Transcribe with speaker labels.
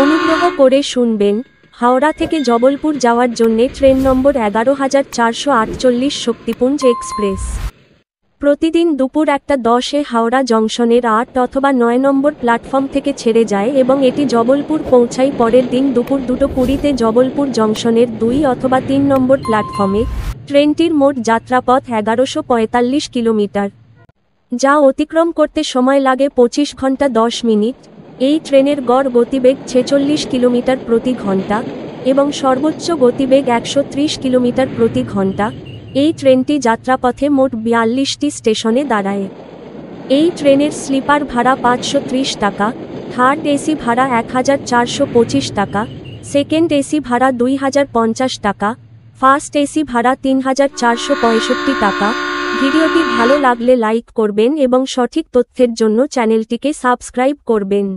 Speaker 1: অনুগ্রহ করে শুনবেন, হাওড়া থেকে জবলপুর যাওয়ার জন্যে ট্রেন নম্বর 11,448 শক্তিপুঞ্জ এক্সপ্রেস প্রতিদিন দুপুর 1:10-এ হাওড়া জংশনের 8 অথবা 9 নম্বর প্ল্যাটফর্ম থেকে ছেড়ে যায় এবং এটি জবলপুর পৌঁছায় পরের দিন দুপুর 2:20-তে জবলপুর জংশনের 2 অথবা 3 নম্বর প্ল্যাটফর্মে। ট্রেনটির মোট যাত্রাপথ 1145 কিলোমিটার, যা অতিক্রম করতে সময় লাগে 25 ঘন্টা 10 মিনিট। এই ট্রেনের গড় গতিবেগ 46 কিলোমিটার প্রতি ঘন্টা এবং সর্বোচ্চ গতিবেগ 130 কিলোমিটার প্রতি ঘন্টা। এই ট্রেনটি যাত্রাপথে মোট 42টি স্টেশনে দাঁড়ায়। এই ট্রেনের স্লিপার ভাড়া 530 টাকা, থার্ড এসি ভাড়া 1425 টাকা, সেকেন্ড এসি ভাড়া 2050 টাকা, ফার্স্ট এসি ভাড়া 3465 টাকা। ভিডিওটি ভালো লাগলে লাইক করবেন এবং সঠিক তথ্যের জন্য চ্যানেলটিকে সাবস্ক্রাইব করবেন।